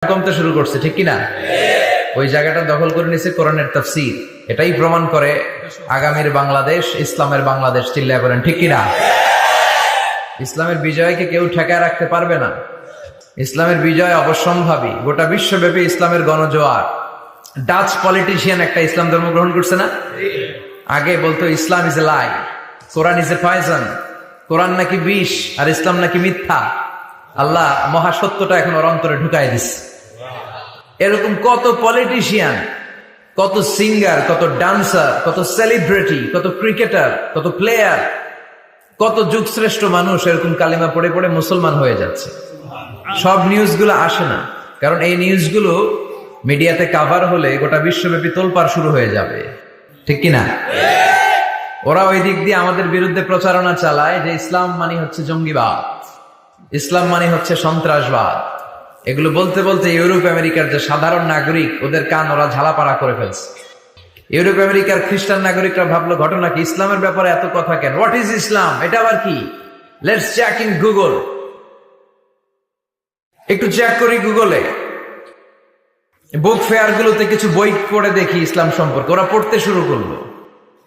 কমতে শুরু করছে, ঠিক কিনা? ওই জায়গাটা দখল করে নিছে কোরআনের তাফসীর। এটাই প্রমাণ করে আগামীর বাংলাদেশ ইসলামের বাংলাদেশ। চিল্লায় বলেন ঠিক কিনা? ইসলামের বিজয়কে কেউ ঠেকায় রাখতে পারবে না। ইসলামের বিজয় অবশ্যম্ভাবী। গোটা বিশ্বব্যাপী ইসলামের গণজোয়ার। ডাচ পলিটিশিয়ান একটা ইসলাম ধর্ম গ্রহণ করছে না? আগে বলতো Islam is a lie, Quran is a poison. কোরআন নাকি বিষ আর ইসলাম নাকি মিথ্যা। আল্লাহ মহাসত্যটা এখন ওর অন্তরে ঢুকাই দিচ্ছে। এরকম কত পলিটিশিয়ান, কত সিঙ্গার, কত ডান্সার, কত সেলিব্রিটি, কত ক্রিকেটার, কত প্লেয়ার, কত যুগশ্রেষ্ঠ মানুষ এরকম কালিমা পড়ে পড়ে মুসলমান হয়ে যাচ্ছে। সব নিউজগুলো আসে না, কারণ এই নিউজগুলো মিডিয়াতে কাভার হলে গোটা বিশ্বব্যাপী তোলপাড় শুরু হয়ে যাবে, ঠিক কিনা? ওরা ওই দিক দিয়ে আমাদের বিরুদ্ধে প্রচারণা চালায় যে ইসলাম মানে হচ্ছে জঙ্গিবাদ, ইসলাম মানে হচ্ছে সন্ত্রাসবাদ। এগুলো বলতে বলতে ইউরোপ আমেরিকার যে সাধারণ নাগরিক, ওদের কান ওরা ঝালাপাড়া করে ফেলছে। ইউরোপ আমেরিকার খ্রিস্টান নাগরিকরা ভাবলো ঘটনা কি, ইসলামের ব্যাপারে এত কথা কেন? What is Islam? এটা আবার কি? Let's check in Google. একটু চেক করি গুগলে, বুক ফেয়ার গুলোতে কিছু বই পড়ে দেখি ইসলাম সম্পর্কে। ওরা পড়তে শুরু করলো।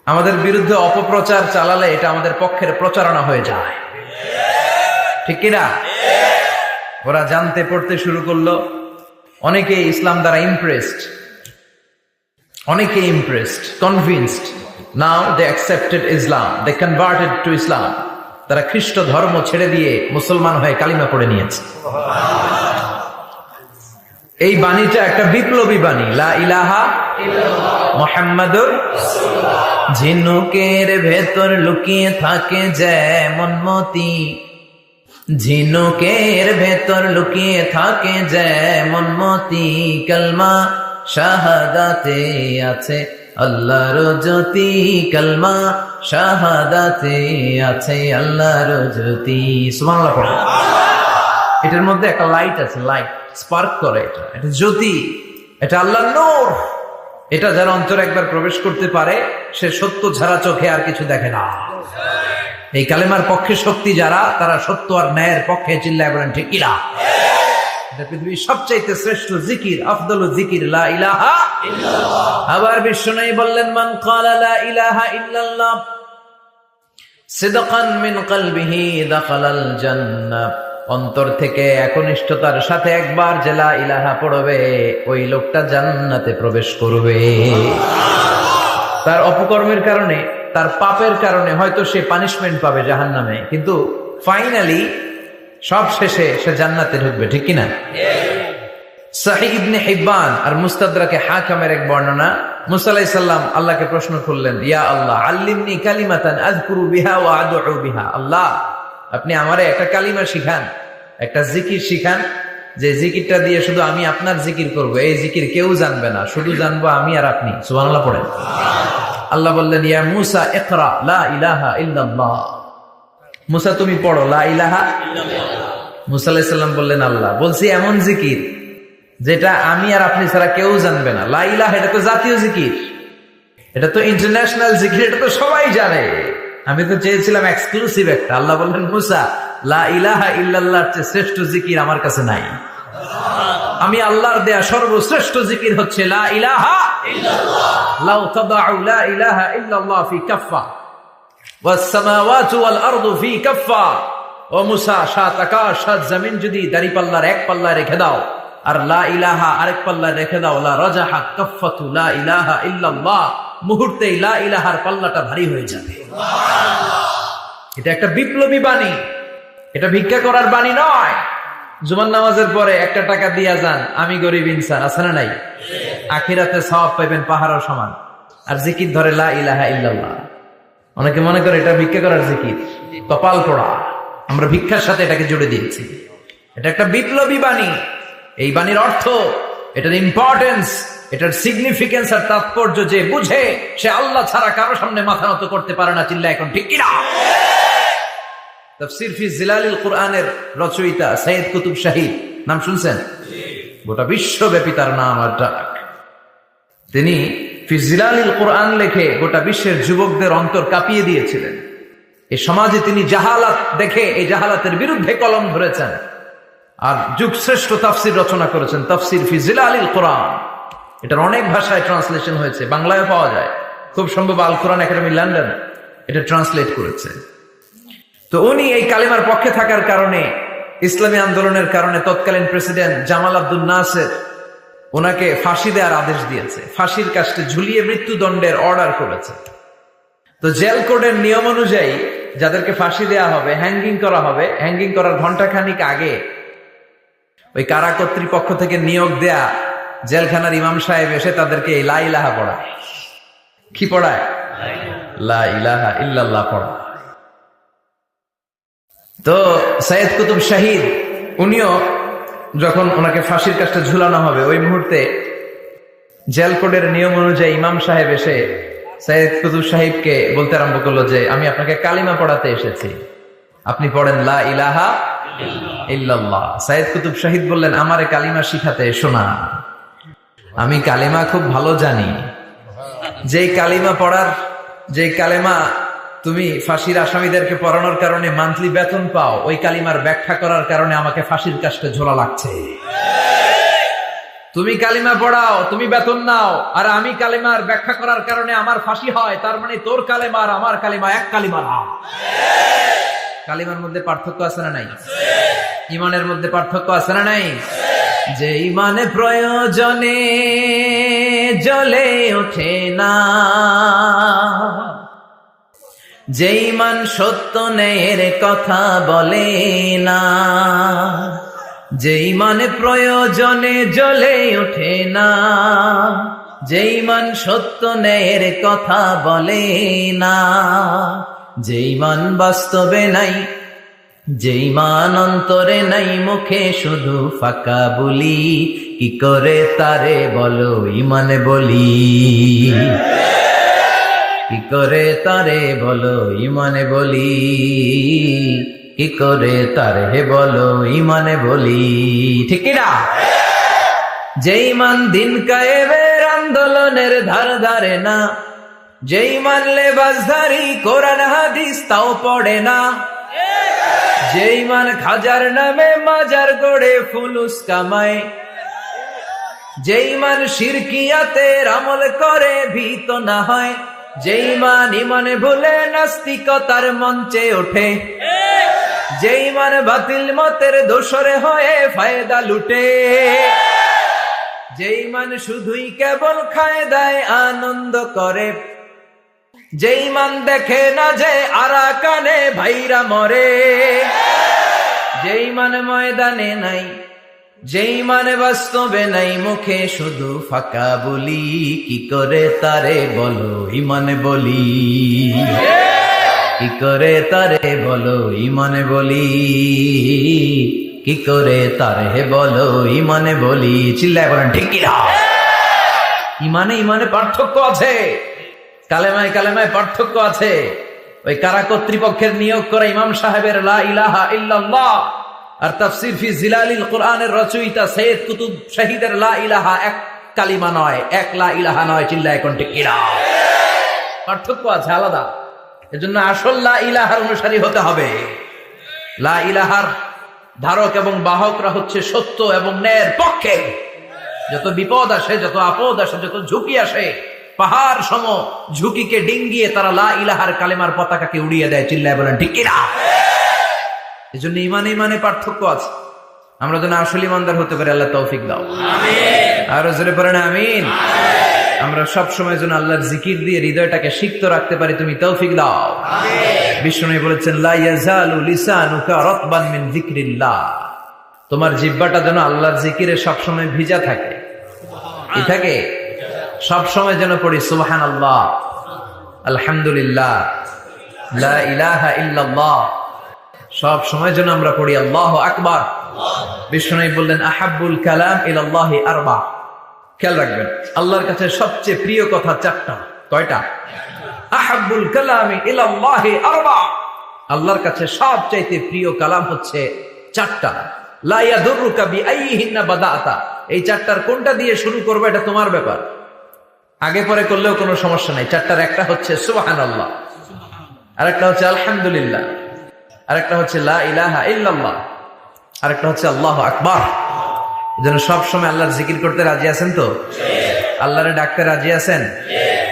আমাদের বিরুদ্ধে অপপ্রচার চালালে এটা আমাদের পক্ষের প্রচারণা হয়ে যায়, ঠিক কিনা? ওরা জানতে পড়তে শুরু করলো। অনেকে ইসলাম দ্বারা ইমপ্রেসড, অনেকে impressed, convinced. Now they accepted Islam, they converted to Islam. তারা খ্রিস্ট ধর্ম ছেড়ে দিয়ে মুসলমান হয়ে কালিমা পড়ে নিয়েছে। এই বাণীটা একটা বিপ্লবী বাণী, লা ইলাহা মুহাম্মাদুর রাসূলুল্লাহ। ঝিনুকের ভেতর লুকিয়ে থাকে যেমন মতি, ঝিনুকের ভেতর লুকিয়ে থাকে যেমন মতি, কালমা শাহাদাতে আছে আল্লাহর জ্যোতি, কালমা শাহাদাতে আছে আল্লাহর জ্যোতি। সুবহানাল্লাহ পড়ো। এটার মধ্যে একটা লাইট আছে, লাইট স্পার্ক করে, এটা জ্যোতি, এটা আল্লাহর নূর। এটা যারা অন্তরে একবার প্রবেশ করতে পারে, সে সত্য ছাড়া চোখে আর কিছু দেখে না। এই কালেমার পক্ষে শক্তি যারা, তারা সত্য আর ন্যায়ের পক্ষে। চিল্লায় বলেন ঠিক কিনা? এটা পৃথিবীর সবচাইতে শ্রেষ্ঠ জিকির, আফদলু জিকির লা ইলাহা ইল্লাল্লাহ। আবার বিশ্বনবী বললেন, মান ক্বালা লা ইলাহা ইল্লাল্লাহ সিদকান মিন কলবিহি দাখালাল জান্নাহ। অন্তর থেকে একনিষ্ঠতার সাথে একবার যে লা ইলাহা পড়বে, ওই লোকটা জান্নাতে প্রবেশ করবে। তার অপকর্মের কারণে, তার পাপের কারণে হয়তো সে পানিশমেন্ট পাবে জাহান্নামে, কিন্তু ফাইনালি সব শেষে সে জান্নাতে ঢুকবে, ঠিক কিনা? সহিহ ইবনে হিব্বান আর মুস্তাদরাকে হাকিমের এক বর্ণনা, মুসা আলাইহিস সালাম আল্লাহকে প্রশ্ন করলেন, ইয়া আল্লাহ আল্লিমনি কালিমাতান আযকুরু বিহা ওয়া আদউ বিহা। আল্লাহ, আপনি আমারে একটা কালিমা শিখান, একটা জিকির শিখান, যে জিকিরটা দিয়ে শুধু আমি আপনার জিকির করব। এই জিকির কেউ জানবে না, শুধু জানবো আমি আর আপনি। সুবহানাল্লাহ পড়েন। আল্লাহ বললেন, ইয়া মুসা ইকরা লা ইলাহা ইল্লাল্লাহ। মুসা তুমি পড়ো লা ইলাহা ইল্লাল্লাহ। মুসা আলাইহিস সালাম বললেন, আল্লাহ বলছি এমন জিকির যেটা আমি আর আপনি ছাড়া কেউ জানবে না। লা ইলাহা এটা তো জাতীয় জিকির, এটা তো ইন্টারন্যাশনাল জিকির, এটা তো সবাই জানে। আমি তো চেয়েছিলাম এক্সক্লুসিভ একটা। আল্লাহ বললেন, মুসা লা ইলাহা ইল্লাল্লাহর চেয়ে শ্রেষ্ঠ জিকির আমার কাছে নাই। আমি আল্লাহর দেয়া সর্বশ্রেষ্ঠ জিকির হচ্ছে লা ইলাহা ইল্লাল্লাহ। লাউ তাদাউ লা ইলাহা ইল্লাল্লাহ ফি কাফফা ওয়াস সামাওয়াতু ওয়াল আরদু ফি কাফফা। ও মুসা, সাত আকাশ সাত জমিন যদি দাঁড়িপাল্লার এক পাল্লায় রেখে দাও, আর লা ইলাহা আরেক পাল্লায় রেখে দাও, লা রাজাহাত কাফফাতু লা ইলাহা ইল্লাল্লাহ, মুহূর্তেই লা ইলাহার পাল্লাটা ভারী হয়ে যাবে। এটা একটা বিপ্লবী বাণী, এটা ভিক্ষা করার বাণী নয়। জুমার নামাজের পরে একটা টাকা দিয়া যান, আমি গরিব ইনসান, আছে না নাই? আখিরাতে সওয়াব পাইবেন পাহাড়ের সমান। আর জিকির ধরে লা ইলাহা ইল্লাল্লাহ। অনেকে মনে করে এটা ভিক্ষা করার জিকির, কপাল পোড়া। আমরা ভিক্ষার সাথে এটাকে জুড়ে দিয়েছি। এটা একটা বিপ্লবী বাণী। এই বাণীর অর্থ, এটার ইম্পর্টেন্স, এটার সিগনিফিকেন্স আর তাৎপর্য যে বুঝে, সে আল্লাহ ছাড়া কারো সামনে মাথা নত করতে পারে না। চিল্লা এখন ঠিক কিনা? তাফসীর ফি জিলালিল কুরআনের রচয়িতা সাইয়্যিদ কুতুব শাহীদ, নাম শুনছেন? গোটা বিশ্বব্যাপী তার নাম আর ডাক। তিনি ফি জিলালিল কুরআন লেখে গোটা বিশ্বের যুবকদের অন্তর কাঁপিয়ে দিয়েছিলেন। এই সমাজে তিনি জাহালাত দেখে এই জাহালাতের বিরুদ্ধে কলম ধরেছেন। আর যুগশ্রেষ্ঠ তাফসির রচনা করেছেন, তাফসির ফি জিলালিল কোরআন। এটার অনেক ভাষায় ট্রান্সলেশন হয়েছে, বাংলায় পাওয়া যায়, খুব সম্ভব আল কোরআন একাডেমি লন্ডন এটা ট্রান্সলেট করেছে। তো উনি এই কালিমার পক্ষে থাকার কারণে, ইসলামী আন্দোলনের কারণে তৎকালীন প্রেসিডেন্ট জামাল আব্দুল নাসের ওনাকে ফাঁসি দেওয়ার আদেশ দিয়েছে, ফাঁসির কাস্টে ঝুলিয়ে মৃত্যুদণ্ডের অর্ডার করেছে। তো জেল কোডের নিয়ম অনুযায়ী যাদেরকে ফাঁসি দেওয়া হবে, হ্যাঙ্গিং করা হবে, হ্যাঙ্গিং করার ঘন্টাখানিক আগে ওই কারা কর্তৃপক্ষ থেকে নিয়োগ দেয়া জেলখানার ইমাম সাহেব এসে তাদেরকে লা ইলাহা পড়ায়। কি পড়ায়? লা ইলাহা ইল্লাল্লাহ পড়ায়। তো সৈয়দ কুতুব শাহিদ উনিও যখন ওনাকে ফাঁসির কাজটা ঝুলানো হবে, ওই মুহূর্তে জেল কোডের নিয়ম অনুযায়ী ইমাম সাহেব এসে সৈয়দ কুতুব সাহিবকে বলতে আরম্ভ করলো যে আমি আপনাকে কালিমা পড়াতে এসেছি, আপনি পড়েন লা ইলাহা ইল্লাল্লাহ। সৈয়দ কুতুব শাহিদ বললেন, আমারে কালিমা শিখাতে এসো না, আমি কালিমা খুব ভালো জানি। যেই কালিমা তুমি ফাঁসির আসামিদেরকে পড়ানোর কারণে মান্থলি বেতন পাও, ওই কালিমার ব্যাখ্যা করার কারণে আমাকে ফাঁসির কাস্টে ঝোলা লাগছে। তুমি কালিমা পড়াও, তুমি বেতন নাও, আর আমি কালিমার ব্যাখ্যা করার কারণে আমার ফাঁসি হয়, তার মানে তোর কালিমা আর আমার কালিমা এক কালিমা না। কালিমার মধ্যে পার্থক্য আছে না নাই? ইমানের মধ্যে পার্থক্য আছে না নাই? যে ইমানে প্রয়োজনে জ্বলে ওঠে না, যে ইমান সত্য ন্যায়ের কথা বলে না, যে ইমানে প্রয়োজনে জ্বলে ওঠে না, যে ইমান সত্য ন্যায়ের কথা বলে না, যে ইমান বাস্তবে নাই, যে ইমান অন্তরে নাই, মুখে শুধু ফাঁকা বলি, কি করে তারে বলো ইমানে বলি, কি করে তারে বলো ইমানে বলি, কি করে তারে বলো ইমানে বলি। ঠিক না? যে ইমান দিন কায়েমের আন্দোলনের ধার ধারে না, যে ইমান লেবাসধারী কোরআন হাদিস তাও পড়ে না, যে ইমান খাজার নামে মাজার গড়ে ফুলুস কামায়, যে ইমান শিরকিয়াতের আমল করে ভীত না হয়, যে ইমান ইমানে ভুলে নাস্তিকতার মঞ্চে ওঠে, যে ইমান বাতিল মতের দোসরে হয়ে ফায়দা লুটে, যে ইমান শুধুই কেবল খায় দায় আনন্দ করে, যে ইমান দেখে না যে আরাকানে ভাইরা মরে, যে ইমান ময়দানে নাই, যে ইমানে বাস্তবে নাই, মুখে শুধু ফাঁকা বলি, কি করে তারে বলো ইমানে বলি, কি করে তারে বলো ইমানে বলি, কি করে তারে বলো ইমানে বলি। চিল্লায় বলেন ঠিক কিনা? ইমানে পার্থক্য আছে, কালেমায় কালেমায় পার্থক্য আছে। ওই কারা কর্তৃপক্ষের নিয়োগ করা ইমাম সাহেবের লা ইলাহা ইল্লাল্লাহ আর তাফসির ফি জিলালিল কোরআনের রচয়িতা সৈয়দ কুতুব শাহিদের লা ইলাহা এক কালিমা নয়, এক লা ইলাহা নয়। চিল্লায় এখন ঠিক কিনা? পার্থক্য আছে, আলাদা। এজন্য আসল লা ইলাহার অনুসারী হতে হবে। লা ইলাহার ধারক এবং বাহকরা হচ্ছে সত্য এবং ন্যায়ের পক্ষে। যত বিপদ আসে, যত আপদ আসে, যত ঝুঁকি আসে, পাহাড় সম ঝুঁকিকে ডিঙ্গিয়ে তারা লা ইলাহার কালেমার পতাকাকে উড়িয়ে দেয়। চিল্লায় বলেন ঠিক কিনা? এজন্য ইমানে পার্থক্য আছে। আমরা যেন আসল ইমানদার হতে পারি, আল্লাহ তৌফিক দাও। আরো জোরে পড়েন আমিন। আমরা সব সময় যেন আল্লাহর জিকির দিয়ে হৃদয়টাকে সিক্ত রাখতে পারি, তুমি তৌফিক দাও। বিষ্ণু বলেছেন লা ইয়াজালু লিসানুকা রাতবান মিন যিকরিল্লাহ, তোমার জিহ্বাটা যেন আল্লাহর জিকিরে সব সময় ভিজা থাকে। কি থাকে? সব সময় যেন পড়ি সুবহানাল্লাহ, আলহামদুলিল্লাহ, লা ইলাহা ইল্লাল্লাহ। সব সময় যেন আমরা পড়ি আল্লাহু আকবার। বিষ্ণু বললেন আহাব্বুল কালাম ইলাল্লাহি আরবা। খেয়াল রাখবেন, আল্লাহর কাছে সবচেয়ে প্রিয় কথা চারটা। কয়টা? আহাব্বুল কালামি ইলাল্লাহি আরবা। আল্লাহর কাছে সবচাইতে প্রিয় কালাম হচ্ছে চারটা। লা ইয়াদুররুকা বিআইহিন্না বাদাতা। এই চারটার কোনটা দিয়ে শুরু করবে এটা তোমার ব্যাপার, আগে পরে করলেও কোনো সমস্যা নাই। চারটার একটা হচ্ছে সুবহানাল্লাহ, আরেকটা হচ্ছে আলহামদুলিল্লাহ, আরেকটা হচ্ছে লা ইলাহা ইল্লাল্লাহ, আরেকটা হচ্ছে আল্লাহু আকবার। যেন সবসময় আল্লাহর জিকির করতে রাজি আছেন তো? আল্লাহরে ডাকতে রাজি আছেন?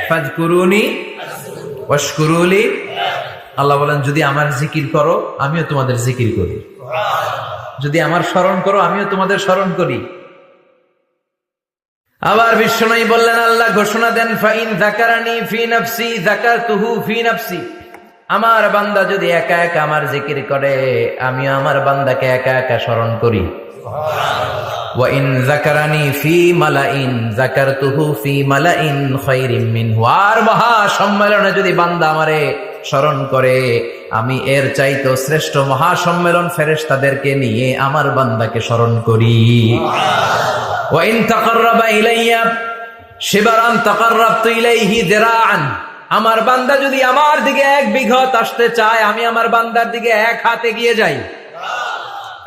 ফাযকুরুনি ওয়াশকুরুলি। আল্লাহ বলেন, যদি আমার জিকির করো আমিও তোমাদের জিকির করি, যদি আমার স্মরণ করো আমিও তোমাদের স্মরণ করি। আবার বিশ্বনবী বললেন, আল্লাহ ঘোষণা দেন, ফাইন যাকারানি ফি নাফসি যাকারতুহু ফি নাফসি। আমার বান্দা যদি একা একা আমার জিকির করে আমিও আমার বান্দাকে একা একা স্মরণ করি। ওয়া ইন যাকারানি ফি মালাইন যাকারতুহু ফি মালাইন খায়রিম মিনহু। আর মহা সম্মেলনে যদি বান্দা আমারে স্মরণ করে আমি এর চাইতে শ্রেষ্ঠ মহা সম্মেলন ফেরেশতাদেরকে নিয়ে আমার বান্দাকে স্মরণ করি। ওয়া ইন তাকাররাবা ইলাইয়া শিবরান তাকাররাবতু ইলাইহি দিরাআন। আমার বান্দা যদি আমার দিকে 1 বিঘত আসতে চায় আমি আমার বান্দার দিকে 1 হাত এগিয়ে যাই।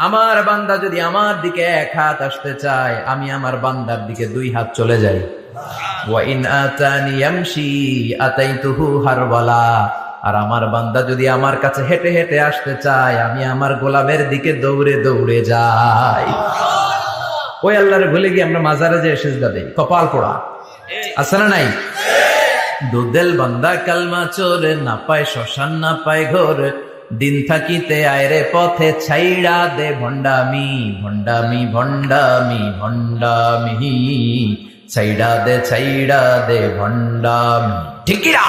আমার বান্দা যদি আমার দিকে 1 হাত আসতে চায় আমি আমার বান্দার দিকে 2 হাত চলে যাই। ওয়া ইন আতানি ইয়ামশি আতাইতুহু হারওয়ালা। আর আমার বান্দা যদি আমার কাছে হেঁটে হেঁটে আসতে চায় আমি আমার গোলামের দিকে দৌড়ে দৌড়ে যাই। ওই আল্লাহরে ভুলে গিয়ে আমরা মাজারে যে সিজদা দেই, কপাল পোড়া আছে না নাই? দুদেল বান্দা কালমা চোরে, না পায় শ্মশান না পায় ঘর, দিন থাকিতে আয়রে পথে ছাইড়া দে ভণ্ডামি ভণ্ডামি ভণ্ডামি ভণ্ডামি, ছাইড়া দে ভণ্ডামি। ঠিকিরা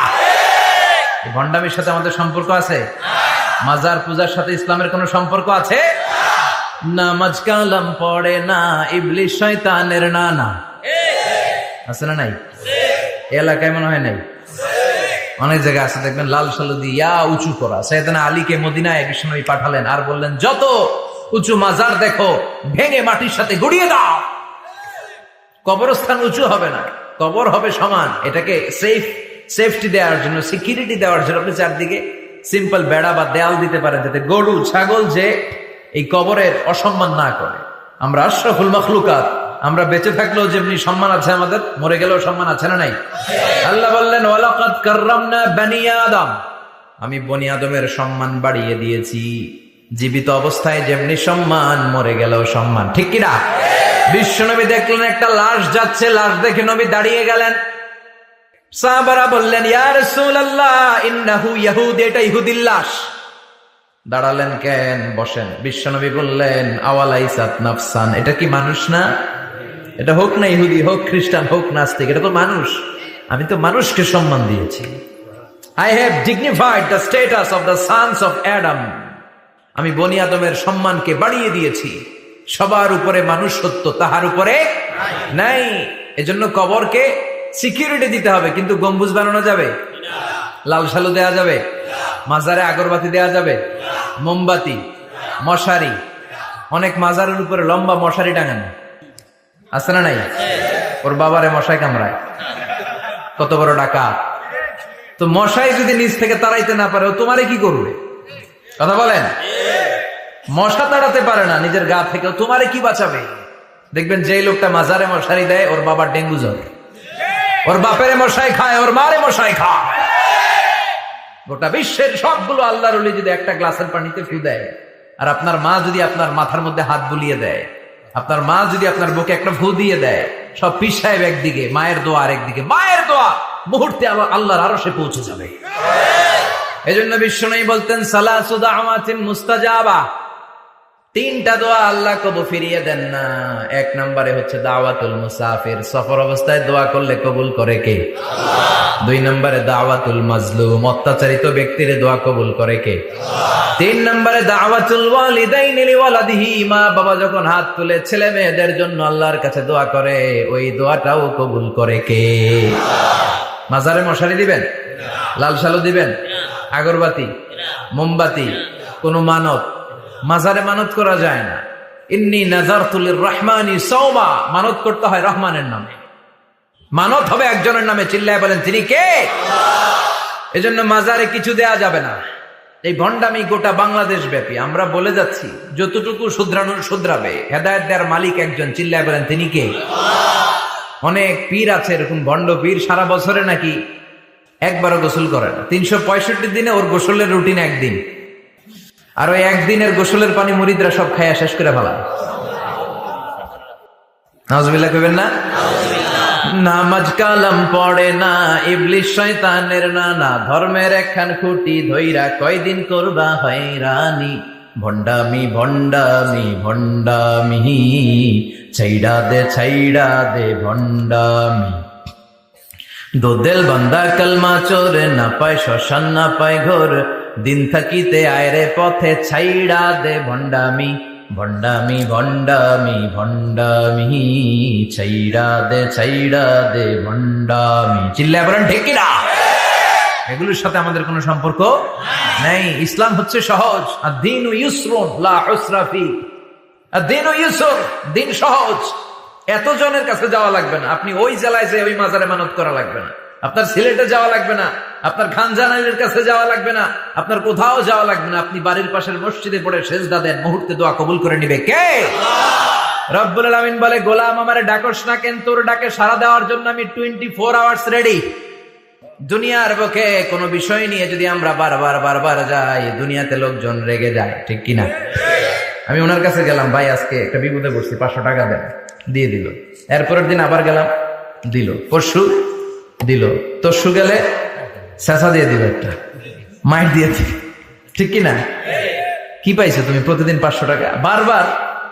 ভণ্ডামির সাথে আমাদের সম্পর্ক আছে? মাজার পূজার সাথে ইসলামের কোনো সম্পর্ক আছে? নামাজ কালাম পড়ে না ইবলিশ শয়তানের নানা, আছে না নাই? এলাকায় মনে হয় নাই, অনেক জায়গায় আছে দেখবেন লাল সালু দিয়া উঁচু করা। সাইয়েদনা আলীকে মদিনায় বিশ্বনবী পাঠালেন আর বললেন, যত উঁচু মাজার দেখো ভেঙে মাটির সাথে গুড়িয়ে দাও। কবরস্থান উঁচু হবে না, কবর হবে সমান। এটাকে সেফটি দেওয়ার জন্য, সিকিউরিটি দেওয়ার জন্য আপনি চারদিকে সিম্পল বেড়া বা দেয়াল দিতে পারেন, যাতে গরু ছাগল যে এই কবরের অসম্মান না করে। আমরা আশরাফুল মাখলুকাত, আমরা বেঁচে থাকলেও যেমনি সম্মান আছে আমাদের, মরে গেলেও সম্মান আছে না নাই? আল্লাহ বললেন, ওয়ালাকাদ কাররামনা বানি আদম। আমি বনি আদমের সম্মান বাড়িয়ে দিয়েছি। জীবিত অবস্থায় যেমনি সম্মান, মরে গেলেও সম্মান। ঠিক কিনা? বিশ্বনবী দেখলেন একটা লাশ যাচ্ছে, লাশ দেখে নবী দাঁড়িয়ে গেলেন। সাহাবারা বললেন, ইয়া রাসূলুল্লাহ ইন্নাহু ইয়াহুদ, এটা ইহুদির লাশ। দাঁড়ালেন কেন? বসেন। বিশ্বনবী বললেন, আওয়ালাইসাত নাফসান, এটা কি মানুষ না? এটা হোক না ইহুদি, হোক খ্রিস্টান, হোক নাস্তিক, এটা তো মানুষ। আমি তো মানুষকে সম্মান দিয়েছি। I have dignified the status of the sons of Adam. আমি বনি আদমের সম্মানকে বাড়িয়ে দিয়েছি। সবার উপরে মানুষ সত্য, তাহার উপরে নাই। এজন্য কবরকে সিকিউরিটি দিতে হবে, কিন্তু গম্বুজ বানানো যাবে? লাল সালু দেয়া যাবে? মাজারে আগরবাতি দেয়া যাবে? মোমবাতি, মশারি, অনেক মাজারের উপরে লম্বা মশারি টাঙানো আছে না নাই? ওর বাবারে মশাই কামড়ায়, কত বড় ডাকাত। তো মশাই যদি নিজ থেকে তাড়াইতে না পারে, ও তোমারে কি করবে? কথা বলেন। মশা তাড়াতে পারে না নিজের গা থেকে, তোমারে কি বাঁচাবে? দেখবেন যে লোকটা মাজারে মশারি দেয়, ওর বাবার ডেঙ্গু জ্বর, ওর বাপেরে মশাই খায়, ওর মারে মশাই খায়। গোটা বিশ্বের সবগুলো আল্লাহর ওলি যদি একটা গ্লাসের পানিতে ফু দেয়, আর আপনার মা যদি আপনার মাথার মধ্যে হাত বুলিয়ে দেয়, আপনার মা যদি আপনার বুকে একটা ফু দিয়ে দেয়, সব পীর সাহেব একদিকে, মায়ের দোয়া আরেকদিকে। মায়ের দোয়া মুহূর্তে আল্লাহর আরশে পৌঁছে যাবে। এজন্য বিশ্বনবী বলতেন, সালাসু দাওয়াতিন মুস্তাজাবা, 3টা দোয়া আল্লাহ কবুল ফিরিয়ে দেন না। 1 নম্বরে হচ্ছে দাওয়াতুল মুসাফির, সফর অবস্থায় দোয়া করলে কবুল করে কে? আল্লাহ। 2 নম্বরে দাওয়াতুল মাজলুম, অত্যাচারিত ব্যক্তির দোয়া কবুল করে কে? আল্লাহ। 3 নম্বরে দাওয়াতুল ওয়ালিদাইনি লিওয়ালাদিহি, মা বাবা যখন হাত তুলে ছেলে মেয়েদের জন্য আল্লাহর কাছে দোয়া করে, ওই দোয়াটাও কবুল করে কে? আল্লাহ। মাজারে মশারি দিবেন? লাল সালু দিবেন? আগরবাতি, মোমবাতি, কোন মানত? মাজারে মানত করা যায় না। ইন্নী নাযারতু লিররহমানি সাওমা, মানত করতে হয় রহমানের নামে। মানত হবে একজনের নামে, চিল্লায় বলেন তিনি কে? আল্লাহ। এজন্য মাজারে কিছু দেয়া যাবে না। এই ভণ্ডামি গোটা বাংলাদেশ ব্যাপী। আমরা বলে যাচ্ছি, যতটুকু শুধরানোর শুধরাবে। হেদায়েত দেওয়ার মালিক একজন, চিল্লায় বলেন তিনি কে? আল্লাহ। অনেক পীর আছে এরকম ভণ্ড পীর, সারা বছরে নাকি একবারও গোসল করে না। 365 দিনে ওর গোসলের রুটিন একদিন। আর ওই একদিনের গোসলের পানি মুরিদরা সব খাইয়া শেষ করে ফেলায়। নাউজুবিল্লাহ কইবেন না? নামাজ কালাম পড়ে না, ইবলিস শয়তানের নানা, ধর্মের একখান খুঁটি ধইরা কয়দিন করবা হয়রানি। ভণ্ডামি ভণ্ডামি ভণ্ডামি, ছাইড়া দে ভণ্ডামি। দোদেল বান্দা কালমা চোর, না পায় শ্মশান না পায় ঘোর, দিন থাকিতে আয়রে পথে ছাইড়া দে ভণ্ডামি। ভণ্ডামি ভণ্ডামি ভণ্ডামি, ছাইড়া দে ভণ্ডামি। চিল্লায় বলেন ঠিক কিনা? এগুলোর সাথে আমাদের কোনো সম্পর্ক নেই। ইসলাম হচ্ছে সহজ। আদ-দীনু ইউসরুন লা উসরা ফি। আদ-দীনু ইউসর, দিন সহজ। এত জনের কাছে যাওয়া লাগবে না। আপনি ওই জেলায় যে ওই মাজারে মানত করা লাগবে না। আপনার সিলেটে যাওয়া লাগবে না, আপনার খানজানাইলের কাছে যাওয়া লাগবে না, আপনার কোথাও যাওয়া লাগবে না। আপনি বাড়ির পাশের মসজিদে পড়ে সেজদা দেন, মুহূর্তে দোয়া কবুল করে নিবে কে? রব্বুল আলামিন বলে, গোলাম আমারে ডাকস না কেন? তোর ডাকে সাড়া দেওয়ার জন্য আমি 24 আওয়ার্স রেডি। দুনিয়ার বুকে কোনো বিষয় নিয়ে যদি আমরা বারবার যাই, দুনিয়াতে লোকজন রেগে যায়, ঠিক কিনা? আমি ওনার কাছে গেলাম, ভাই আজকে একটা বিপদে পড়ছি, 500 টাকা দেন, দিয়ে দিল। এরপরের দিন আবার গেলাম, দিল। পরশু দিল, তরশু গেলে চেঁচা দিয়ে দিল, একটা মাইট দিয়ে দিল, ঠিক কিনা? কি পাইছো তুমি? প্রতিদিন 500 টাকা। বারবার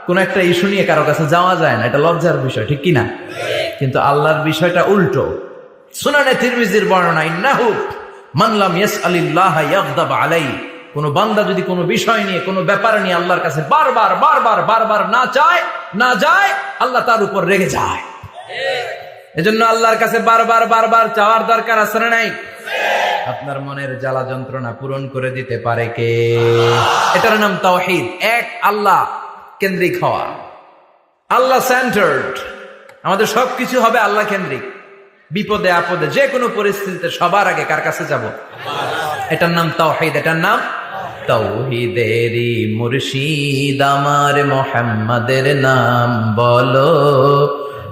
কোন একটা ইস্যু নিয়ে কারো কাছে যাওয়া যায় না, এটা লজ্জার বিষয়, ঠিক কিনা? কিন্তু আল্লাহর বিষয়টা উল্টো। সুনানে তিরমিজির বর্ণনা, ইন্নাহু মান লাম ইয়াসআলিল্লাহ ইয়াগদাব আলাইহি। কোন বান্দা যদি কোনো বিষয় নিয়ে, কোনো ব্যাপার নিয়ে আল্লাহর কাছে বারবার না যায়, আল্লাহ তার উপর রেগে যায়। এজন্য আল্লাহর কাছে বারবার চাওয়ার দরকার আছে না নাই? আপনার মনের জ্বালা যন্ত্রণা পূরণ করে দিতে পারে কে? এটার নাম তাওহীদ। এক আল্লাহ কেন্দ্রিক হওয়া, আল্লাহ সেন্টার্ড। আমাদের সবকিছু হবে আল্লাহ কেন্দ্রিক। বিপদে আপদে যে কোনো পরিস্থিতিতে সবার আগে কার কাছে যাব? এটার নাম তাওহীদ। এটার নাম তাওহীদেরই মুর্শিদ আমার মুহাম্মাদের নাম বলো,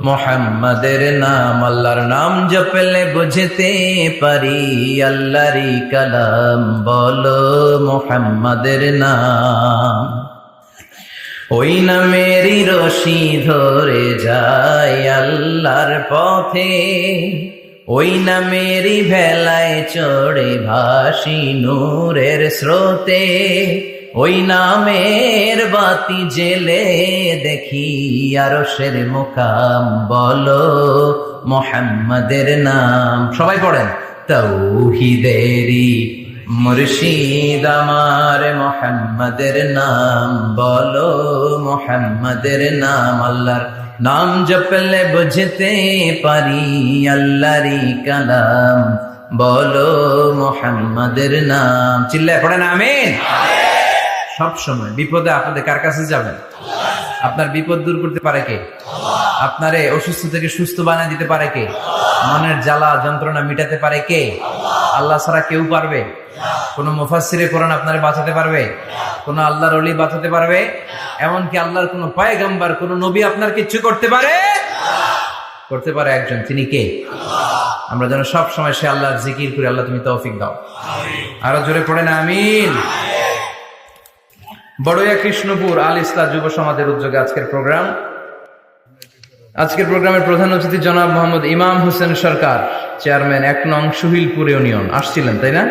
মুহাম্মাদের নাম। আল্লাহর নাম জপলে বুঝতে পারি আল্লাহরই কালাম বলো, মুহাম্মাদের নাম। ওই নামেরই রশি ধরে যায় আল্লাহর পথে, ওই নামেরই ভেলায় চড়ে ভাসি নূরের স্রোতে। ওই নামের বাতি জেলে দেখি আরশের মুকাম বলো, মুহাম্মাদের নাম। সবাই পড়েন, তাওহীদেরই মুর্শিদ আমার মুহাম্মাদের নাম বলো, মুহাম্মাদের নাম। আল্লাহর নাম জপলে বুঝতে পারি আল্লাহরই কালাম বলো, মুহাম্মাদের নাম। চিল্লায় পড়েন আমিন। সব সময় বিপদে আপদে কার কাছে যাবেন? আপনার বিপদ দূর করতে পারে কে? আপনারে অসুস্থ থেকে সুস্থ বানিয়ে দিতে পারে কে? মনের জ্বালা যন্ত্রণা মিটাতে পারে কে? আল্লাহ ছাড়া কেউ পারবে? কোন মুফাসসিরে কোরআন আপনারে বাঁচাতে পারবে? কোন আল্লাহর ওলি বাঁচাতে পারবে? এমনকি আল্লাহর কোন পয়গম্বর, কোন নবী আপনার কিচ্ছু করতে পারে? করতে পারে একজন, তিনি কে? আমরা যেন সব সময় সে আল্লাহর জিকির করি। আল্লাহ তুমি তৌফিক দাও। আরো জোরে পড়েন আমিন। বড়ইয়া কৃষ্ণপুর আল ইসলাহ যুব সমাজের উদ্যোগে আজকের প্রোগ্রামের প্রধান অতিথি জনাব মোহাম্মদ ইমাম হোসেন সরকার, চেয়ারম্যান 1 নং সুহিলপুর ইউনিয়ন আসছিলেন, তাই না?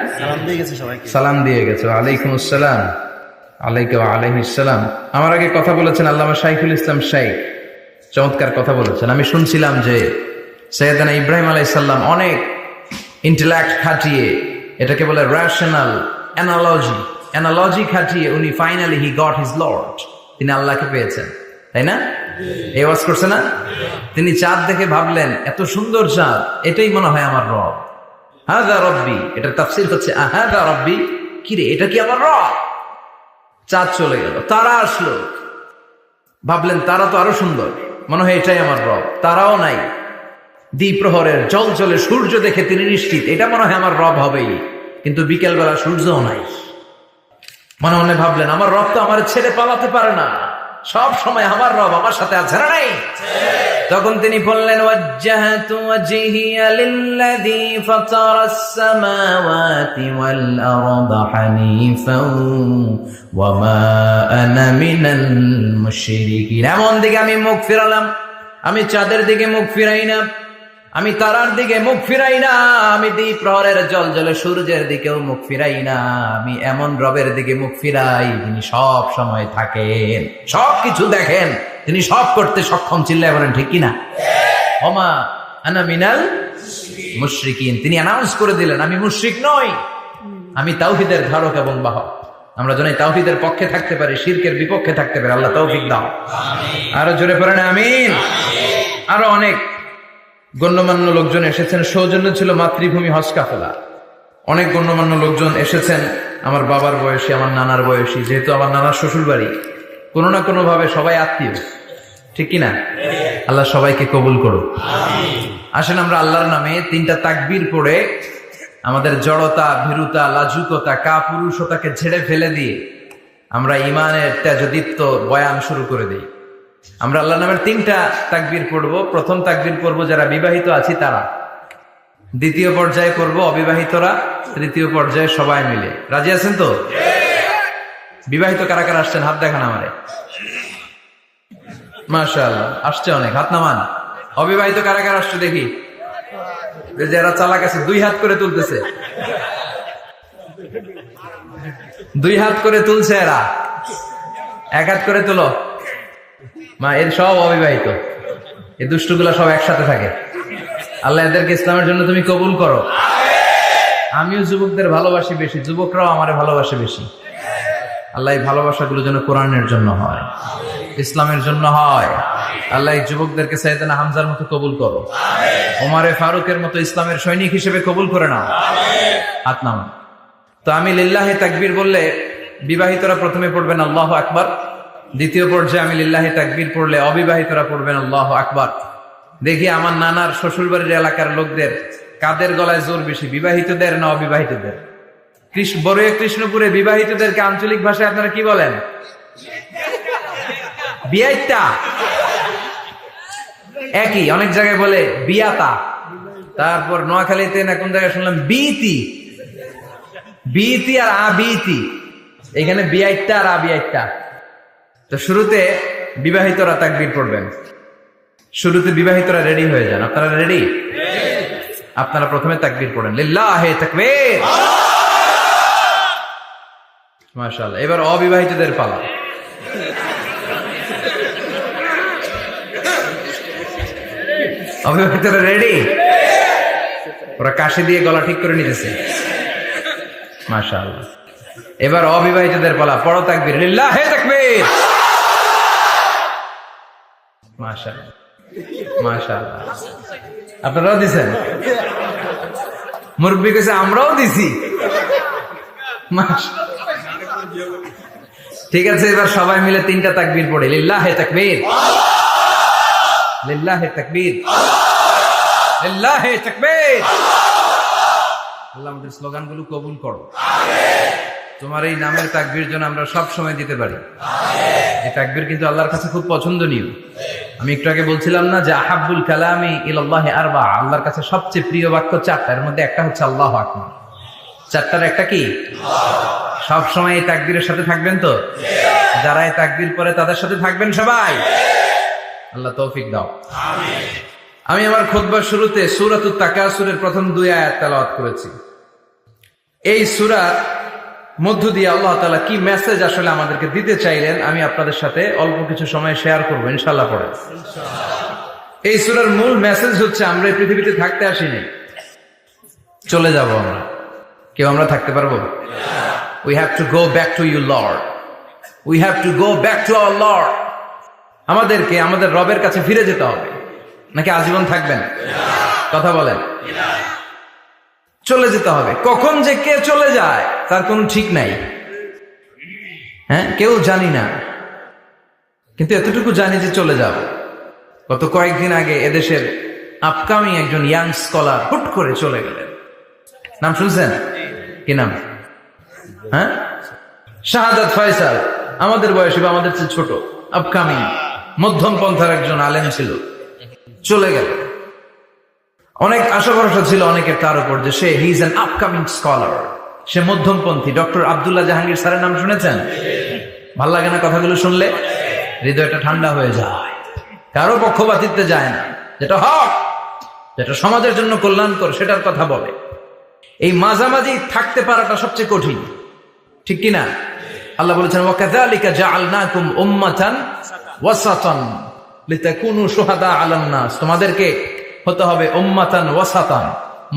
সালাম দিয়ে গেছে। ওয়ালাইকুম আসসালাম। আলাইহিস সালাম। আমার আগে কথা বলেছেন আল্লামা শাইখুল ইসলাম শাইখ, চমৎকার কথা বলেছেন। আমি শুনছিলাম যে সৈয়দনা ইব্রাহিম আলাইহিস সালাম অনেক ইন্টেলেক্ট খাটিয়ে, এটাকে বলে রেশনাল অ্যানালজি খাটিয়ে উনি finally he got his Lord, তিনি আল্লাহকে পেয়েছেন, তাই না? এই ওয়াজ করছে না? তিনি চাঁদ দেখে ভাবলেন, এত সুন্দর চাঁদ, এটাই মনে হয় আমার রব। হাযা রব্বি, এটার তাফসীর হচ্ছে হাযা রব্বি, কি রে এটা কি আমার রব? চাঁদ চলে গেল, তারা আসলো, ভাবলেন তারা তো আরো সুন্দর, মনে হয় এটাই আমার রব। তারাও নাই। দ্বিপ্রহরের জলজলে সূর্য দেখে তিনি নিশ্চিত, এটা মনে হয় আমার রব হবেই। কিন্তু বিকেলবেলা সূর্যও নাই। মনে মনে ভাবলেন, আমার রব তো আমার ছেড়ে পালাতে পারে না, সব সময় আমার রব আমার সাথে আছে না নাই? তখন তিনি বললেন ওয়াজ্জাহতু ওয়াজহিয়া লিল্লাযী ফাতারাস সামাওয়াতি ওয়াল আরদা হানিফান ওয়া মা আনা মিনাল মুশরিকিন। এমন দিকে আমি মুখ ফিরালাম, আমি চাঁদের দিকে মুখ ফিরাই না, আমি তারার দিকে মুখ ফিরাই না, আমি দ্বীপ প্রহরের জলজলে সূর্যের দিকেও মুখ ফিরাই না, আমি এমন রবের দিকে মুখ ফিরাই যিনি সব সময় থাকেন, সবকিছু দেখেন, তিনি সব করতে সক্ষম। চিল্লায় বলেন ঠিক কিনা? ওমা আনা মিনাল মুশরিকিন। তিনি অ্যানাউন্স করে দিলেন আমি মুশরিক নই, আমি তাওহীদের ধারক এবং বাহক। আমরা যেন তাওহীদের পক্ষে থাকতে পারি, শিরকের বিপক্ষে থাকতে পারি। আল্লাহ তৌফিক দাও। আরো জোরে পড়েন আমিন। আরো অনেক গণ্যমান্য লোকজন এসেছেন। সৌজন্য ছিল মাতৃভূমি হজ কাফেলা। অনেক গণ্যমান্য লোকজন এসেছেন, আমার বাবার বয়সী, আমার নানার বয়সী, যেহেতু আমার নানার শ্বশুর বাড়ি, কোনো না কোনো ভাবে সবাই আত্মীয়, ঠিক কিনা? আল্লাহ সবাইকে কবুল করুক। আসেন আমরা আল্লাহর নামে তিনটা তাকবীর পড়ে আমাদের জড়তা, ভীরুতা, লাজুকতা, কাপুরুষতাকে ঝেড়ে ফেলে দিয়ে আমরা ইমানের তেজদীপ্ত বয়ান শুরু করে দিই। আমরা আল্লাহর নামের তিনটা তাকবীর পড়ব। প্রথম তাকবীর পড়ব যারা বিবাহিত আছি তারা, দ্বিতীয় পর্যায়ে পড়ব অবিবাহিতরা, তৃতীয় পর্যায়ে সবাই মিলে। রাজি আছেন তো? বিবাহিত কারা কারা আসছেন হাত দেখান আমারে। মাশাআল্লাহ, আসছে অনেক, হাত নামান। অবিবাহিত কারা কারা আসছে দেখি। যারা চালাক আছে দুই হাত করে তুলতেছে, দুই হাত করে তুলছে এরা, এক হাত করে তুলো। মা এর সব অবিবাহিত, এই দুষ্টগুলা সব একসাথে থাকে। আল্লাহ এদেরকে ইসলামের জন্য তুমি কবুল করো। আমিও যুবকদের ভালোবাসি বেশি, যুবকরাও আমারে ভালোবাসে বেশি। আল্লাহ এই ভালোবাসাগুলো যেন কোরআনের জন্য হয়, ইসলামের জন্য হয়। আল্লাহ এই যুবকদেরকে সাইয়েদনা হামজার মতো কবুল করো, ওমরে ফারুকের মতো ইসলামের সৈনিক হিসেবে কবুল করে নাও। হাত নাও। তো আমি লিল্লাহি তাকবীর বললে বিবাহিতরা প্রথমে পড়বেন আল্লাহু আকবার, দ্বিতীয় পর্যায়ে আমি লিল্লাহি তাকবীর পড়লে অবিবাহিতরা পড়বেন আল্লাহু আকবার। দেখি আমার নানার শ্বশুরবাড়ির এলাকার লোকদের কাদের গলায় জোর বেশি, বিবাহিতদের না অবিবাহিতদের? বড়ুয়া কৃষ্ণপুরে বিবাহিতদেরকে আঞ্চলিক ভাষায় আপনারা কি বলেন? বিয়াইতা। একই, অনেক জায়গায় বলে বিয়াতা। তারপর নোয়াখালীতে না কোন জায়গায় শুনলাম বিতি, বিতি আর আবিতি। এখানে বিয়াইতা আর আবিয়াইতা। তো শুরুতে বিবাহিতরা তাকবীর পড়বেন। শুরুতে বিবাহিতরা রেডি হয়ে যান। আপনারা রেডি? আপনারা প্রথমে তাকবীর পড়েন, লিল্লাহি তাকবীর। মাশাআল্লাহ। এবার অবিবাহিতদের পালা। অবিবাহিতরা রেডি? ওরা কাশি দিয়ে গলা ঠিক করে নিতেছে। মাশাআল্লাহ। এবার অবিবাহিতদের পালা। পড়ো তাকবীর, লিল্লাহি তাকবীর। মাশাআল্লাহ, মাশাআল্লাহ। আপনারাও দিছেন? মুরব্বি কাছে আমরাও দিছি। ঠিক আছে, এবার সবাই মিলে তিনটা তাকবীর পড়ে, লিল্লাহি তাকবীর, লিল্লাহি তাকবীর, লিল্লাহি তাকবীর। আল্লাহ আমাদের স্লোগানগুলো কবুল করো। তোমার এই নামের তাকবীর যেন আমরা সব সময় দিতে পারি। এই তাকবীর কিন্তু আল্লাহর কাছে খুব পছন্দনীয়। আমি একটু আগে বলছিলাম না যে আহাব্বুল কালামি ইলাল্লাহি আরবা, আল্লাহর কাছে সবচেয়ে প্রিয় বাক্য চারটা, এর মধ্যে একটা হচ্ছে আল্লাহু আকবার। চারটার একটা কি? সব সময় এই তাকবীরের সাথে থাকবেন তো? যারা এই তাকবীর পড়ে তাদের সাথে থাকবেন সবাই। আল্লাহ তৌফিক দাও। আমি আমার খুতবার শুরুতে সূরাতুত তাকাসুরের প্রথম 2 আয়াত তেলাওয়াত করেছি। এই সূরার মধ্য দিয়ে আল্লাহ তাআলা কি মেসেজ আসলে আমাদেরকে দিতে চাইলেন আমি আপনাদের সাথে অল্প কিছু সময় শেয়ার করবো ইনশাআল্লাহ। পড়ে এই সূরার মূল মেসেজ হচ্ছে আমরা এই পৃথিবীতে থাকতে আসিনি, চলে যাব আমরা। কেউ আমরা থাকতে পারবো? We have to go back to you Lord. We have to go back to our Lord. আমাদেরকে আমাদের রবের কাছে ফিরে যেতে হবে। নাকি আজীবন থাকবেন? কথা বলেন। চলে যেতে হবে। কখন যে কে চলে যায় তার কোনো ঠিক নাই। হ্যাঁ, কেউ জানি না, কিন্তু এতটুকু জানি যে চলে যাব। গত কয়েকদিন আগে এদেশের আপকামিং একজন ইয়াং স্কলার হুট করে চলে গেলেন। নাম শুনছেন? কি নাম? হ্যাঁ, শাহাদাত ফয়সাল। আমাদের বয়সী বা আমাদের চেয়ে ছোট, আপকামিং মধ্যম পন্থার একজন আলেম ছিল। চলে গেল। অনেক আশা ভরসা ছিল অনেকের তার উপর যে সে he is an upcoming scholar, সে মধ্যমপন্থী। ডক্টর আব্দুল্লাহ জাহাঙ্গীর স্যারের নাম শুনেছেন? ভাল লাগে না কথাগুলো শুনলে? হৃদয়টা ঠান্ডা হয়ে যায়। কারো পক্ষপাতিত্বে যায় না, যেটা হক, যেটা সমাজের জন্য কল্যাণকর সেটার কথা বলে। এই মাঝামাঝি থাকতে পারাটা সবচেয়ে কঠিন, ঠিক কিনা? আল্লাহ বলেছেন ওয়াকাযালিকা জাআলনাকুম উম্মাতান ওয়াসাতান লিতাকুনু শুহাদা আলান নাস, তোমাদেরকে হতে হবে উম্মাতান ওয়াসাতান,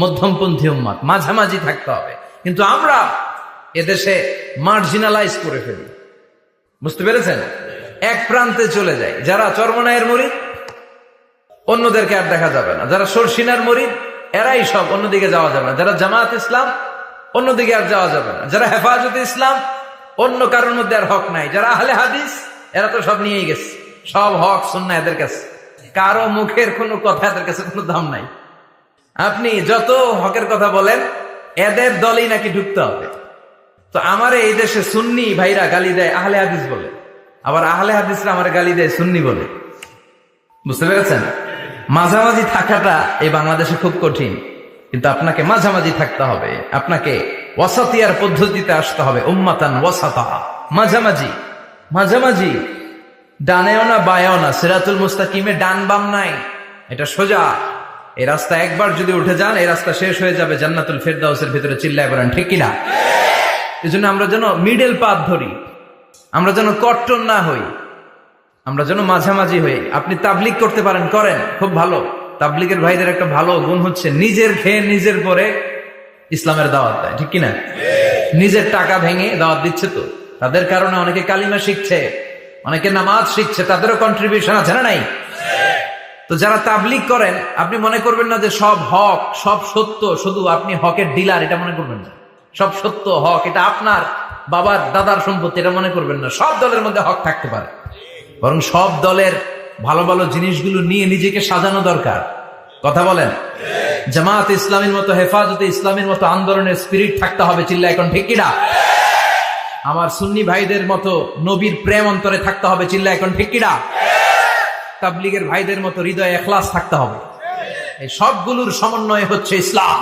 মধ্যমপন্থী উম্মাত, মাঝামাঝি থাকতে হবে। কিন্তু আমরা এদেশে মার্জিনালাইজ করে ফেলি, বুঝতে পেরেছেন? এক প্রান্তে চলে যায়। যারা চরমনায়ের মুরিদ অন্যদেরকে আর দেখা যাবে না, যারা সরসিনার মুরিদ এরাই সব, অন্যদিকে যাওয়া যাবে না। যারা জামাত ইসলাম অন্যদিকে আর যাওয়া যাবে না। যারা হেফাজতে ইসলাম অন্য কারোর মধ্যে আর হক নাই। যারা আহলে হাদিস এরা তো সব নিয়েই গেছে, সব হক সুন্নাহ এদের কাছে, কারো মুখের কোনো কথা এদের কাছে কোনো দাম নাই। আপনি যত হকের কথা বলেন এদের দলই নাকি ঢুকতে হবে। তো আমার এই দেশে সুন্নি ভাইরা গালি দেয় আহলে হাদিস বলে, আবার আহলে হাদিসরা আমার গালি দেয় সুন্নি বলে, বুঝতে পেরেছেন? মাঝামাঝি থাকাটা এই বাংলাদেশে খুব কঠিন, কিন্তু আপনাকে মাঝামাঝি থাকতে হবে। আপনাকে ওয়াসাতিয়ার পদ্ধতিতে আসতে হবে, উম্মাতান ওয়াসাতা, মাঝামাঝি। মাঝামাঝি ডানেও না বায়েও না, সিরাতুল মুস্তাকিমে ডান বাম নাই, এটা সোজা। এই রাস্তা একবার যদি উঠে যান এই রাস্তা শেষ হয়ে যাবে জান্নাতুল ফেরদাউসের ভিতরে, চিল্লায় বলেন ঠিক কিনা? এই জন্য আমরা যেন মিডল পাথ ধরি, আমরা যেন কট্টর না হই, আমরা যেন মাঝামাঝি হই। আপনি তাবলিগ করতে পারেন, করেন, খুব ভালো। তাবলিগের ভাইদের একটা ভালো গুণ হচ্ছে নিজের খেয়ে নিজের পরে ইসলামের দাওয়াত দেয়, ঠিক কিনা? নিজের টাকা ভেঙে দাওয়াত দিচ্ছে, তো তাদের কারণে অনেকে কালিমা শিখছে, অনেকে নামাজ শিখছে, তাদেরও কন্ট্রিবিউশন আছে না নাই? তো যারা তাবলিগ করেন আপনি মনে করবেন না যে সব হক সব সত্য, শুধু আপনি হকের ডিলার এটা মনে করবেন না। সব সত্য হক এটা আপনার বাবার দাদার সম্পত্তি এটা মনে করবেন না। সব দলের মধ্যে হক থাকতে পারে, বরং সব দলের ভালো ভালো জিনিসগুলো নিয়ে নিজেকে সাজানো দরকার। কথা বলেন? জামাত ইসলামের মতো, হেফাজতে ইসলামের মতো আন্দোলনের স্পিরিট থাকতে হবে, চিল্লা এখন ঠিক কিনা? আমার সুন্নি ভাইদের মতো নবীর প্রেম অন্তরে থাকতে হবে, চিল্লা এখন ঠিক কিনা? তাবলিগের ভাইদের মতো হৃদয়ে ইখলাস থাকতে হবে। এই সবগুলোর সমন্বয় হচ্ছে ইসলাম,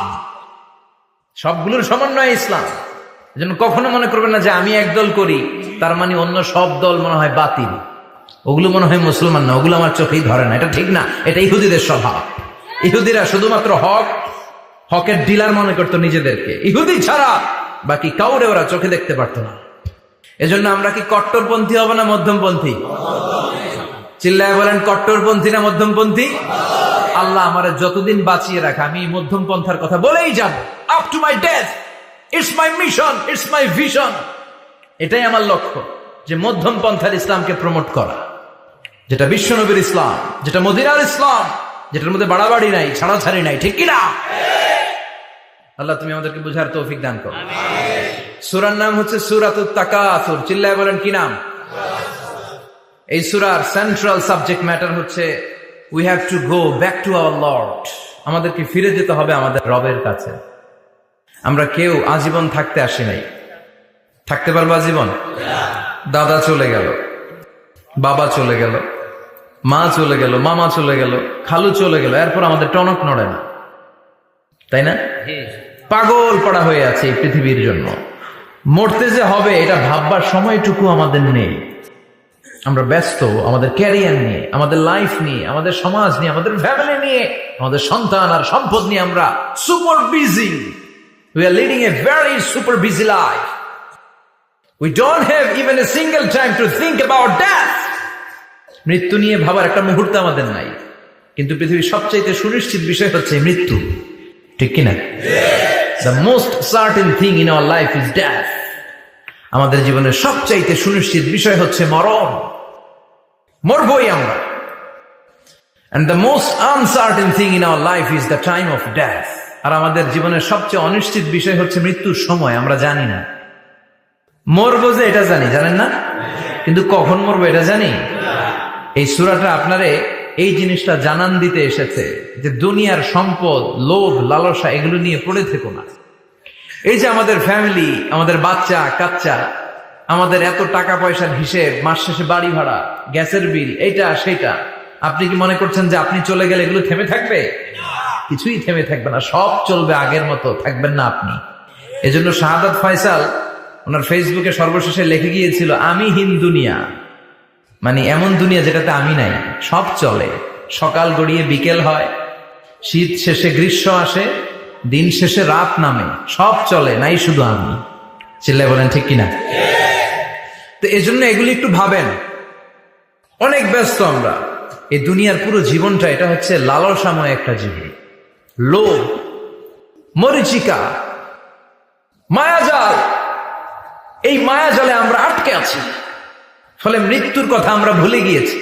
সবগুলোর সমন্বয় ইসলাম। এজন্য কখনো মনে করবেন না যে আমি একদল করি তার মানে অন্য সব দল মনে হয় বাতিল, ওগুলো মনে হয় মুসলমান না, ওগুলো আমার চোখেই ধরে না, এটা ঠিক না। এটা ইহুদিদের স্বভাব। ইহুদিরা শুধুমাত্র হকের ডিলার মনে করতো নিজেদেরকে, ইহুদি ছাড়া বাকি কাউরে ওরা চোখে দেখতে পারতো না। এজন্য আমরা কি কট্টরপন্থী হব না মধ্যমপন্থী? চিল্লায় বলেন কট্টরপন্থী না মধ্যমপন্থী? আল্লাহ আমার যতদিন বাঁচিয়ে রাখা আমি মধ্যম পন্থার কথা বলেই যাব, up to my death. It's my mission, it's my vision. এটাই আমার লক্ষ্য, যে মধ্যম পন্থার ইসলামকে প্রমোট করা, যেটা বিশ্বনবীর ইসলাম, যেটা মদিনার ইসলাম, যেটার মধ্যে বাড়াবাড়ি নাই, ছাড়াছাড়ি নাই, ঠিক কিনা? আল্লাহ তুমি আমাদেরকে বুঝার তৌফিক দান করো। সূরার নাম হচ্ছে সূরাতুত তাকাসুর। চিল্লায় বলেন কি নাম? এই সূরার সেন্ট্রাল সাবজেক্ট ম্যাটার হচ্ছে we have to go back to our Lord. আমাদেরকে ফিরে যেতে হবে আমাদের রবের কাছে। আমরা কেউ আজীবন থাকতে আসি নাই। থাকতে পারবো আজীবন? দাদা চলে গেল, বাবা চলে গেল, মা চলে গেল, মামা চলে গেল, খালু চলে গেল, এরপর আমাদের টনক নড়ে না, তাই না? পাগল পড়া হয়ে আছে এই পৃথিবীর জন্য। মরতে যে হবে এটা ভাববার সময়টুকু আমাদের নেই। আমরা ব্যস্ত আমাদের ক্যারিয়ার নিয়ে, আমাদের লাইফ নিয়ে, আমাদের সমাজ নিয়ে, আমাদের ফ্যামিলি নিয়ে, আমাদের সন্তান আর সম্পদ নিয়ে আমরা super busy. We are leading a very super busy life. We don't have even a single time to think about death. মৃত্যু নিয়ে ভাবার একটা মুহূর্ত আমাদের নাই। কিন্তু পৃথিবীর সবচাইতে সুনিশ্চিত বিষয় হচ্ছে মৃত্যু, ঠিক কিনা? The most certain thing in our life is death. আমাদের জীবনের সবচাইতে সুনিশ্চিত বিষয় হচ্ছে মরণ, মরবই আমরা। And the most uncertain thing in our life is the time of death. আর আমাদের জীবনের সবচেয়ে অনিশ্চিত বিষয় হচ্ছে মৃত্যুর সময়। আমরা জানি না। মরবো যে এটা জানি, জানেন না? কিন্তু কখন মরবো এটা জানি? এই সূরাটা আপনারে এই জিনিসটা জানান দিতে এসেছে যে দুনিয়ার সম্পদ, লোভ, লালসা এগুলো নিয়ে পড়ে থেকো না। এই যে আমাদের ফ্যামিলি, আমাদের বাচ্চা কাচ্চা, আমাদের এত টাকা পয়সার হিসেব, মাস শেষে বাড়ি ভাড়া, গ্যাসের বিল, এইটা সেটা, আপনি কি মনে করছেন যে আপনি চলে গেলে এগুলো থেমে থাকবে? কিছুই থেমে থাকবে না, সব চলবে আগের মতো, থাকবেন না আপনি। এজন্য শাহাদাত ফয়সাল ওনার ফেসবুকে সর্বশেষে লিখে গিয়েছিল, আমি হীন দুনিয়া, মানে এমন দুনিয়া যেটাতে আমি নাই, সব চলে, সকাল গড়িয়ে বিকেল হয়, শীত শেষে গ্রীষ্ম আসে, দিন শেষে রাত নামে, সব চলে, নাই শুধু আমি। চিল্লায় বলেন ঠিক কিনা? তো এজন্য এগুলি একটু ভাবেন। অনেক ব্যস্ত আমরা, এই দুনিয়ার পুরো জীবনটা এটা হচ্ছে লালসাময় একটা জীবন, লোভ, মরিচিকা, মায়াজাল। এই মায়াজালে আমরা আটকে আছি, ফলে মৃত্যুর কথা আমরা ভুলে গিয়েছি,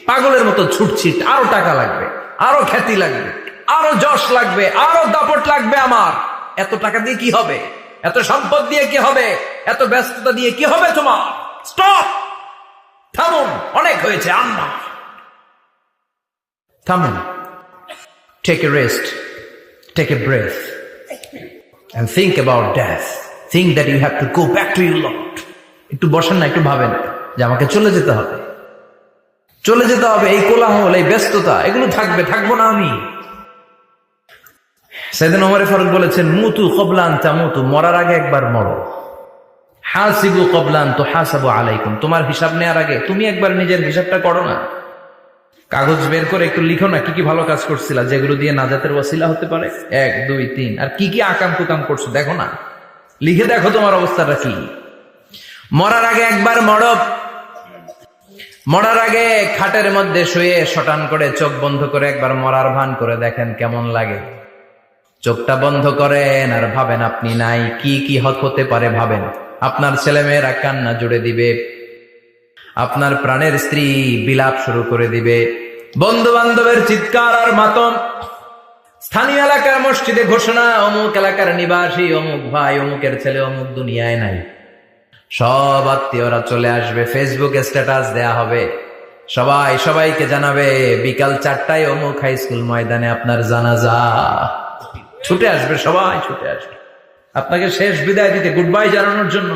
পাগলের মতো ছুটছি। আরো টাকা লাগবে, আরো খ্যাতি লাগবে, আরো যশ লাগবে, আরো দাপট লাগবে আমার। এত টাকা দিয়ে কি হবে? এত সম্পদ দিয়ে কি হবে? এত ব্যস্ততা দিয়ে কি হবে তোমার? স্টপ, থামুন, অনেক হয়েছে, আম্মা থামুন। Take a rest, take a breath and think about death. Think that you have to go back to your Lord. একটু বসেন না, একটু ভাবেন যে আমাকে চলে যেতে হবে, চলে যেতে হবে। এই কোলাহল, এই ব্যস্ততা, এগুলো থাকবে, থাকবো না আমি। সাইয়েদনা ওমর ফারুক বলেছেন, মুতু ক্বাবলা আন তামুতু, মরার আগে একবার মরো। হাসিবু ক্বাবলা আন তুহাসাবু আলাইকুম, তোমার হিসাব নেওয়ার আগে তুমি একবার নিজের হিসাবটা করো না। কাগজ বের করে একটু লিখো না, কি কি ভালো কাজ করছিলা, যেগুলো দিয়ে নাজাতের ওয়াসিলা হতে পারে, 1 2 3, আর কি কি আকাম কুকাম করছো দেখো না, লিখে দেখো তোমার অবস্থাটা কি। মরার আগে একবার মরো। মরার আগে খাটের মধ্যে শুয়ে শটান করে চোখ বন্ধ করে একবার মরার ভান করে দেখেন কেমন লাগে। চোখটা বন্ধ করেন আর ভাবেন আপনি নাই, কি কি হতে পারে ভাবেন। আপনার ছেলেমেয়েরা কান্না জুড়ে দিবে, আপনার প্রাণের স্ত্রী বিলাপ শুরু করে দিবে, বন্ধু বান্ধবের চিৎকার আর মাতম, স্থানীয় এলাকার মসজিদে ঘোষণা, অমুক এলাকার নিবাসী অমুক ভাই অমুকের ছেলে অমুক দুনিয়ায় নাই। সব আত্মীয়রা চলে আসবে, ফেসবুকে স্ট্যাটাস দেয়া হবে, সবাই সবাইকে জানাবে বিকাল 4টায় অমুক হাই স্কুল ময়দানে আপনার জানাজা। ছুটে আসবে, সবাই ছুটে আসবে আপনাকে শেষ বিদায় দিতে, গুড বাই জানানোর জন্য,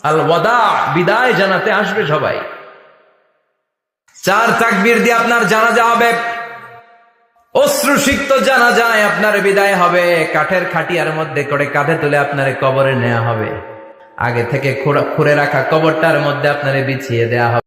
আল ওয়াদা, বিদায় জানাতে আসবে সবাই। 4 তাকবীর দিয়ে আপনার জানাজা হবে, অশ্রুসিক্ত জানাজায় আপনার বিদায় হবে। কাঠের খাটিয়ার মধ্যে করে কাঁধে তুলে আপনার কবরে নেওয়া হবে, আগে থেকে খুঁড়ে রাখা কবরটার মধ্যে আপনারে বিছিয়ে দেয়া হবে।